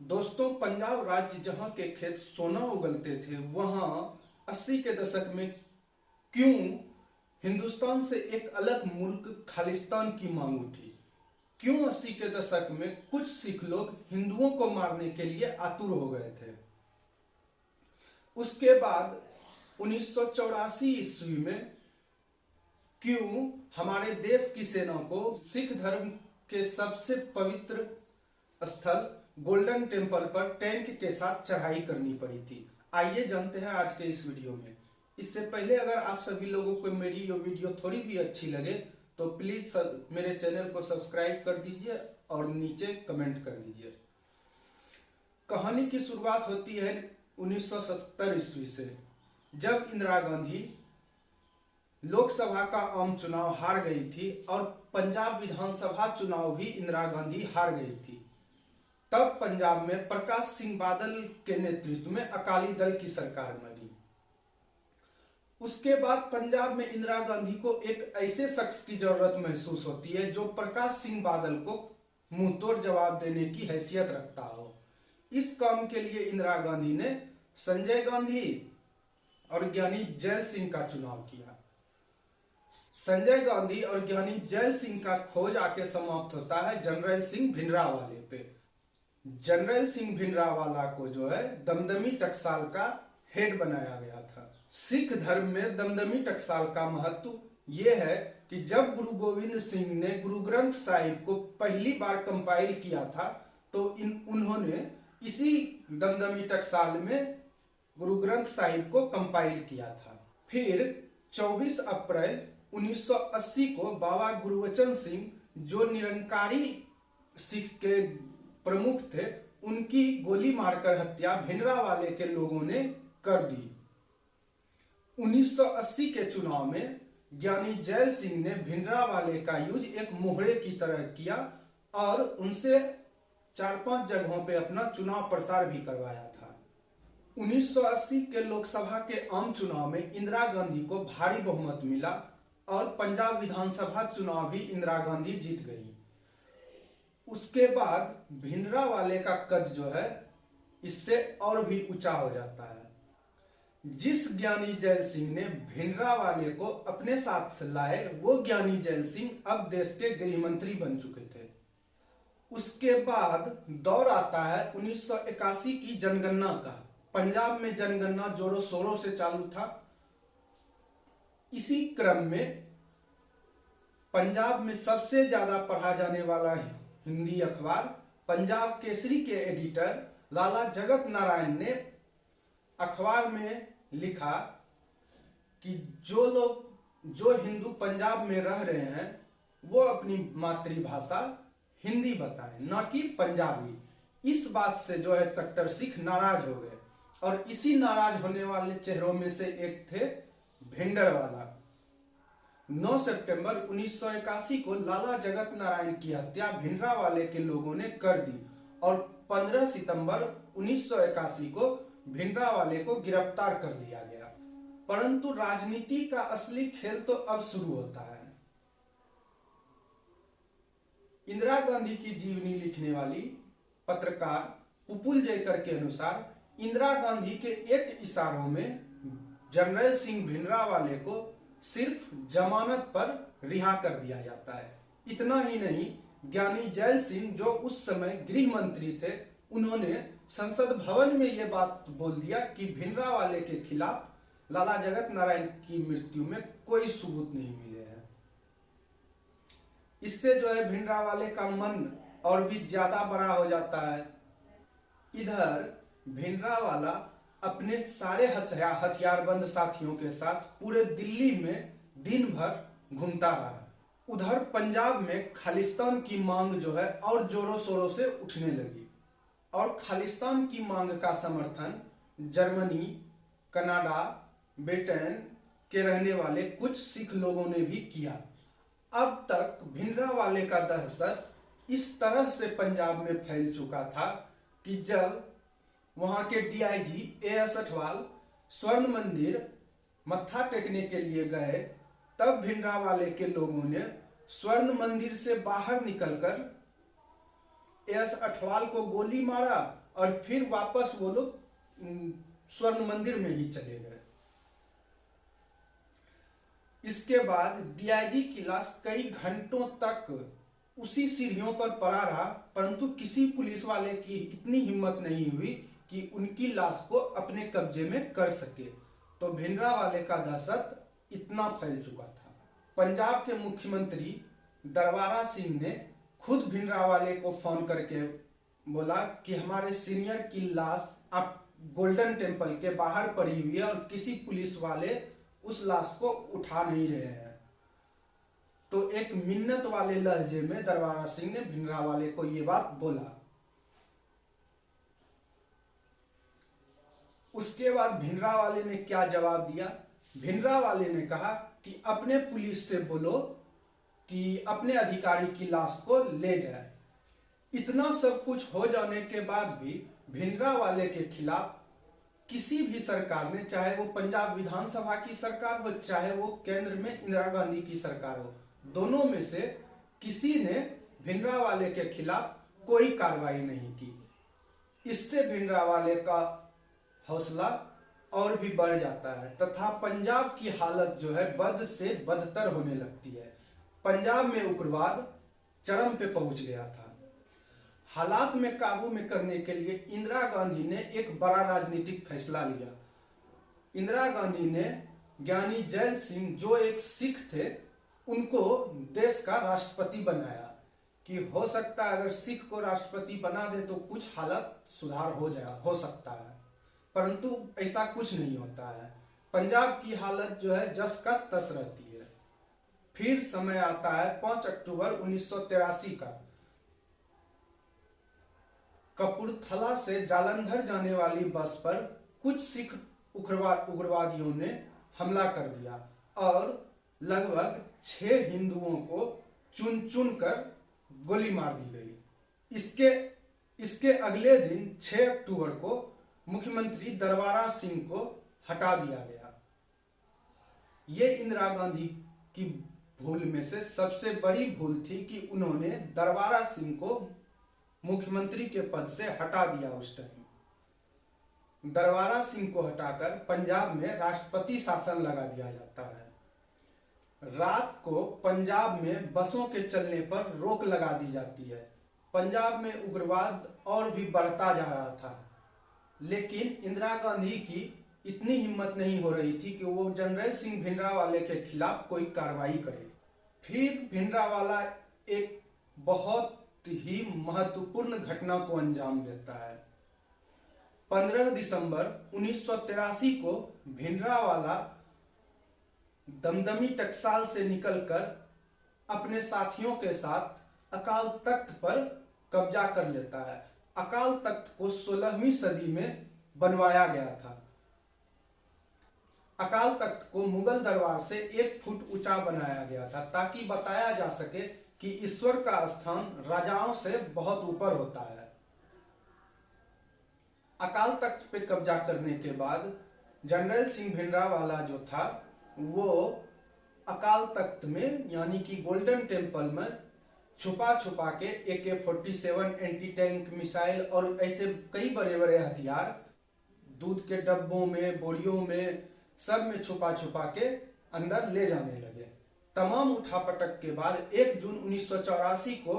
दोस्तों, पंजाब राज्य जहां के खेत सोना उगलते थे, वहां 80 के दशक में क्यों हिंदुस्तान से एक अलग मुल्क खालिस्तान की मांग उठी? क्यों 80 के दशक में कुछ सिख लोग हिंदुओं को मारने के लिए आतुर हो गए थे? उसके बाद 1984 ईस्वी में क्यों हमारे देश की सेना को सिख धर्म के सबसे पवित्र स्थल गोल्डन टेम्पल पर टैंक के साथ चढ़ाई करनी पड़ी थी? आइए जानते हैं आज के इस वीडियो में। इससे पहले अगर आप सभी लोगों को मेरी ये वीडियो थोड़ी भी अच्छी लगे तो प्लीज मेरे चैनल को सब्सक्राइब कर दीजिए और नीचे कमेंट कर दीजिए। कहानी की शुरुआत होती है 1970 ईस्वी से, जब इंदिरा गांधी लोकसभा का आम चुनाव हार गई थी और पंजाब विधानसभा चुनाव भी इंदिरा गांधी हार गई थी। तब पंजाब में प्रकाश सिंह बादल के नेतृत्व में अकाली दल की सरकार बनी। उसके बाद पंजाब में इंदिरा गांधी को एक ऐसे शख्स की जरूरत महसूस होती है जो प्रकाश सिंह बादल को मुंहतोड़ जवाब देने की हैसियत रखता हो। इस काम के लिए इंदिरा गांधी ने संजय गांधी और ज्ञानी जैल सिंह का चुनाव किया। संजय गांधी और ज्ञानी जैल सिंह का खोज आके समाप्त होता है जनरल सिंह भिंडरावाले पे। जनरल सिंह भिंडरावाला को जो है दमदमी टकसाल का हेड बनाया गया था। सिख धर्म में दमदमी टकसाल का महत्व यह है कि जब गुरु गोविंद सिंह ने गुरु ग्रंथ साहिब को पहली बार कंपाइल किया था तो उन्होंने इसी दमदमी टकसाल में गुरु ग्रंथ साहिब को कंपाइल किया था। फिर 24 अप्रैल 1980 को बाबा गुरबचन सिंह, जो निरंकारी सिख के प्रमुख थे, उनकी गोली मारकर हत्या भिंडरावाले के लोगों ने कर दी। 1980 के चुनाव में ज्ञानी जैल सिंह ने भिंडरावाले का यूज एक मोहरे की तरह किया और उनसे 4-5 जगहों पे अपना चुनाव प्रसार भी करवाया था। 1980 के लोकसभा के आम चुनाव में इंदिरा गांधी को भारी बहुमत मिला और पंजाब विधानसभा चुनाव भी इंदिरा गांधी जीत गई। उसके बाद भिंडरावाले का कद जो है इससे और भी ऊंचा हो जाता है। जिस ज्ञानी जैल सिंह ने भिंडरावाले को अपने साथ लाए, वो ज्ञानी जैल सिंह अब देश के गृह मंत्री बन चुके थे। उसके बाद दौर आता है 1981 की जनगणना का। पंजाब में जनगणना जोरों शोरों से चालू था। इसी क्रम में पंजाब में सबसे ज्यादा पढ़ा जाने वाला हिंदी अखबार पंजाब केसरी के एडिटर लाला जगत नारायण ने अखबार में लिखा कि जो हिंदू पंजाब में रह रहे हैं वो अपनी मातृभाषा हिंदी बताएं, न कि पंजाबी। इस बात से जो है कट्टर सिख नाराज हो गए और इसी नाराज होने वाले चेहरों में से एक थे भिंडरावाला। 9 सितंबर 1981 को लाला जगत नारायण की हत्या भिंडरावाले के लोगों ने कर दी और 15 सितंबर 1981 को भिंडरावाले को गिरफ्तार कर लिया गया। परंतु राजनीति का असली खेल तो अब शुरू होता है। इंदिरा गांधी की जीवनी लिखने वाली पत्रकार पुपुल जयकर के अनुसार इंदिरा गांधी के एक इशारों में जनरल सिंह भिंडरावाले को सिर्फ जमानत पर रिहा कर दिया जाता है। इतना ही नहीं, ज्ञानी जैल सिंह जो उस समय गृह मंत्री थे, उन्होंने संसद भवन में यह बात बोल दिया कि भिंडरावाले के खिलाफ लाला जगत नारायण की मृत्यु में कोई सबूत नहीं मिले हैं। इससे जो है भिंडरावाले का मन और भी ज्यादा बड़ा हो जाता है। इधर भिंडरावाला अपने सारे हथियारबंद साथियों के साथ पूरे दिल्ली में दिन भर घूमता रहा। उधर पंजाब में खालिस्तान की मांग जो है और जोरों शोरों से उठने लगी और खालिस्तान की मांग का समर्थन जर्मनी, कनाडा, ब्रिटेन के रहने वाले कुछ सिख लोगों ने भी किया। अब तक भिंडरावाले का दहशत इस तरह से पंजाब में फैल चुका था कि जब वहां के डीआईजी एएस अठवाल स्वर्ण मंदिर मत्था टेकने के लिए गए, तब भिंडरावाले के लोगों ने स्वर्ण मंदिर से बाहर निकलकर एस अठवाल को गोली मारा और फिर वापस वो लोग स्वर्ण मंदिर में ही चले गए। इसके बाद डीआईजी की लाश कई घंटों तक उसी सीढ़ियों पर पड़ा रहा, परंतु किसी पुलिस वाले की इतनी हिम्मत नहीं हुई कि उनकी लाश को अपने कब्जे में कर सके। तो भिंडरावाले का दहशत इतना फैल चुका था। पंजाब के मुख्यमंत्री दरबारा सिंह ने खुद भिंडरावाले को फोन करके बोला कि हमारे सीनियर की लाश आप गोल्डन टेम्पल के बाहर पड़ी हुई है और किसी पुलिस वाले उस लाश को उठा नहीं रहे हैं। तो एक मिन्नत वाले लहजे में दरबारा सिंह ने भिंडरावाले को यह बात बोला। उसके बाद भिंडरावाले ने क्या जवाब दिया? भिंडरावाले ने कहा कि अपने पुलिस से बोलो कि अपने अधिकारी की लाश को ले जाए। इतना सब कुछ हो जाने के बाद भी भिंडरावाले के खिलाफ किसी भी सरकार ने, चाहे वो पंजाब विधानसभा की सरकार हो चाहे वो केंद्र में इंदिरा गांधी की सरकार हो, दोनों में से किसी ने भिंडरावाले के खिलाफ कोई कार्रवाई नहीं की। इससे भिंडरावाले का हौसला और भी बढ़ जाता है तथा पंजाब की हालत जो है बद से बदतर होने लगती है। पंजाब में उग्रवाद चरम पे पहुंच गया था। हालात में काबू में करने के लिए इंदिरा गांधी ने एक बड़ा राजनीतिक फैसला लिया। इंदिरा गांधी ने ज्ञानी जैल सिंह, जो एक सिख थे, उनको देश का राष्ट्रपति बनाया कि हो सकता है अगर सिख को राष्ट्रपति बना दे तो कुछ हालत सुधार हो सकता है, परंतु ऐसा कुछ नहीं होता है। पंजाब की हालत जो है जस का तस रहती है। फिर समय आता है 5 अक्टूबर 1983 का। कपूरथला से जालंधर जाने वाली बस पर कुछ सिख उग्रवादियों ने हमला कर दिया और लगभग 6 हिंदुओं को चुन चुन कर गोली मार दी गई। इसके अगले दिन 6 अक्टूबर को मुख्यमंत्री दरबारा सिंह को हटा दिया गया। ये इंदिरा गांधी की भूल में से सबसे बड़ी भूल थी कि उन्होंने दरबारा सिंह को मुख्यमंत्री के पद से हटा दिया। उस टाइम दरबारा सिंह को हटाकर पंजाब में राष्ट्रपति शासन लगा दिया जाता है। रात को पंजाब में बसों के चलने पर रोक लगा दी जाती है। पंजाब में उग्रवाद और भी बढ़ता जा रहा था, लेकिन इंदिरा गांधी की इतनी हिम्मत नहीं हो रही थी कि वो जनरल सिंह भिंडरावाले के खिलाफ कोई कार्रवाई करे। फिर भिंडरावाला एक बहुत ही महत्वपूर्ण घटना को अंजाम देता है। 15 दिसंबर 1983 को भिंडरावाला दमदमी टकसाल से निकलकर अपने साथियों के साथ अकाल तख्त पर कब्जा कर लेता है। अकाल तख्त को 16वीं सदी में बनवाया गया था। अकाल तख्त को मुगल दरबार से 1 फुट ऊंचा बनाया गया था ताकि बताया जा सके कि ईश्वर का स्थान राजाओं से बहुत ऊपर होता है। अकाल तख्त पे कब्जा करने के बाद जनरल सिंह भिंडरावाला जो था वो अकाल तख्त में यानी कि गोल्डन टेम्पल में छुपा छुपा के AK-47 एंटी टैंक मिसाइल और ऐसे कई बड़े बड़े हथियार दूध के डब्बों में, बोरियों में, सब में छुपा छुपा के अंदर ले जाने लगे। तमाम उठापटक के बाद 1 जून 1984 को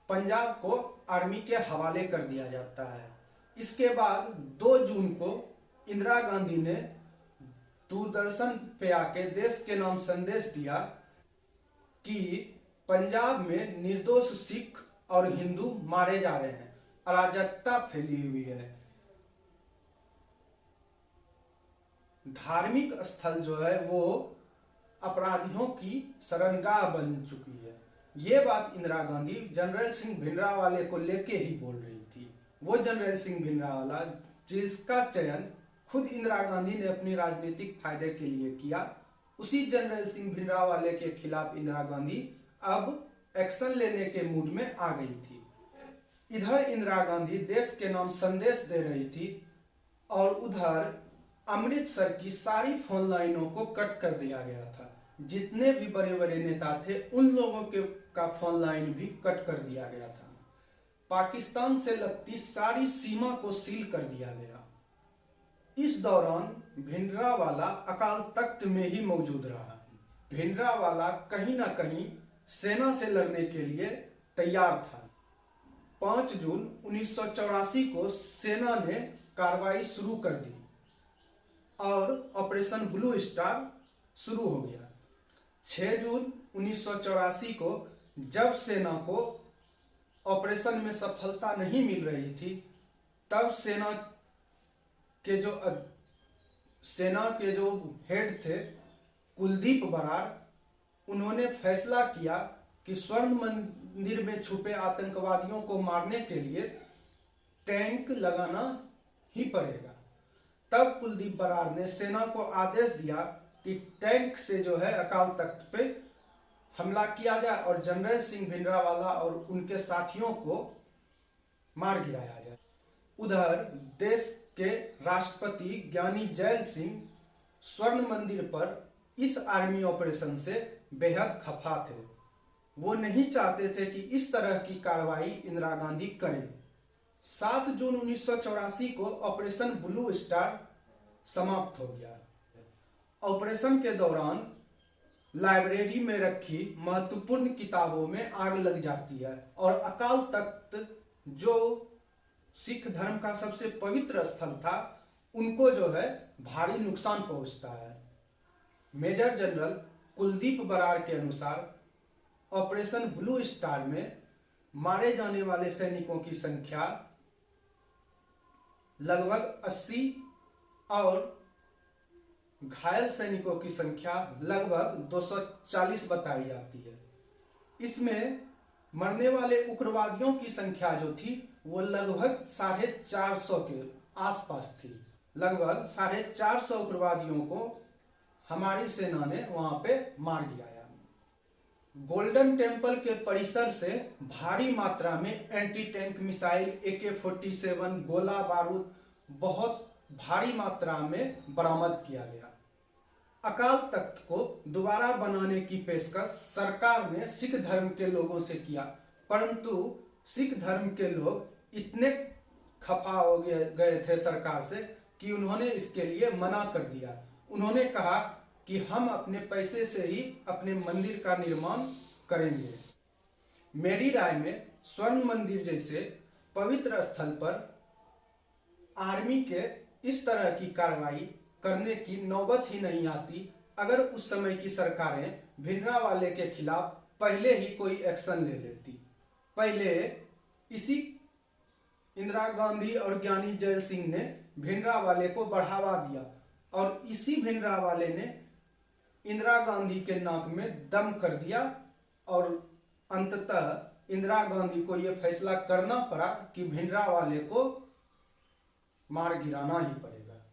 पंजाब को आर्मी के हवाले कर दिया जाता है। इसके बाद 2 जून को इंदिरा गांधी ने दूरदर्शन पे आके देश के नाम संदेश दिया कि पंजाब में निर्दोष सिख और हिंदू मारे जा रहे हैं, अराजकता फैली हुई है, धार्मिक स्थल जो है वो अपराधियों की शरणगाह बन चुकी है। ये बात इंदिरा गांधी जनरल सिंह भिंडरावाले को लेके ही बोल रही थी। वो जनरल सिंह भिंडरावाला जिसका चयन खुद इंदिरा गांधी ने अपनी राजनीतिक फायदे के लिए किया, उसी जनरल सिंह भिंडरावाले के खिलाफ इंदिरा गांधी अब एक्शन लेने के मूड में आ गई थी। इधर इंदिरा गांधी देश के नाम संदेश दे रही थी और उधर अमृतसर की सारी फोन लाइनों को कट कर दिया गया था। जितने भी बड़े बड़े नेता थे उन लोगों के का फोन लाइन भी कट कर दिया गया था। पाकिस्तान से लगती सारी सीमा को सील कर दिया गया। इस दौरान भिंडरावाला अकाल तख्त में ही मौजूद रहा। भिंडरावाला कहीं ना कहीं सेना से लड़ने के लिए तैयार था। 5 जून 1984 को सेना ने कार्रवाई शुरू कर दी और ऑपरेशन ब्लू स्टार शुरू हो गया। 6 जून 1984 को जब सेना को ऑपरेशन में सफलता नहीं मिल रही थी, तब सेना के जो हेड थे कुलदीप बरार, उन्होंने फैसला किया कि स्वर्ण मंदिर में छुपे आतंकवादियों को मारने के लिए टैंक लगाना ही पड़ेगा। तब कुलदीप बरार ने सेना को आदेश दिया कि टैंक से जो है अकाल तख्त पे हमला किया जाए और जनरल सिंह भिंडरावाला और उनके साथियों को मार गिराया जाए। उधर देश के राष्ट्रपति ज्ञानी जैल सिंह स्वर्ण मंदिर पर इस आर्मी ऑपरेशन से बेहद खफा थे। वो नहीं चाहते थे कि इस तरह की कार्रवाई इंदिरा गांधी करें। 7 जून 1984 को ऑपरेशन ब्लू स्टार समाप्त हो गया। ऑपरेशन के दौरान लाइब्रेरी में रखी महत्वपूर्ण किताबों में आग लग जाती है और अकाल तख्त, जो सिख धर्म का सबसे पवित्र स्थल था, उनको जो है भारी नुकसान पहुंचता है। मेजर जनरल कुलदीप बरार के अनुसार ऑपरेशन ब्लू स्टार में मारे जाने वाले सैनिकों की संख्या लगभग 80 और घायल सैनिकों की संख्या लगभग 240 बताई जाती है। इसमें मरने वाले उग्रवादियों की संख्या जो थी वो लगभग 450 के आसपास थी। लगभग 450 उग्रवादियों को हमारी सेना ने वहां पे मार गिराया। गोल्डन टेम्पल के परिसर से भारी मात्रा में एंटी टैंक मिसाइल, AK-47, गोला बारूद बहुत भारी मात्रा में बरामद किया गया। अकाल तख्त को दोबारा बनाने की पेशकश सरकार ने सिख धर्म के लोगों से किया, परंतु सिख धर्म के लोग इतने खफा हो गए थे सरकार से कि उन्होंने इसके लिए मना कर दिया। उन्होंने कहा कि हम अपने पैसे से ही अपने मंदिर का निर्माण करेंगे। मेरी राय में स्वर्ण मंदिर जैसे पवित्र स्थल पर आर्मी के इस तरह की कार्रवाई करने की नौबत ही नहीं आती अगर उस समय की सरकारें भिंडरावाले के खिलाफ पहले ही कोई एक्शन ले लेती। पहले इसी इंदिरा गांधी और ज्ञानी जैल सिंह ने भिंडरावाले को बढ़ावा दिया और इसी भिंडरावाले ने इंदिरा गांधी के नाक में दम कर दिया और अंततः इंदिरा गांधी को यह फैसला करना पड़ा कि भिंडरावाले को मार गिराना ही पड़ेगा।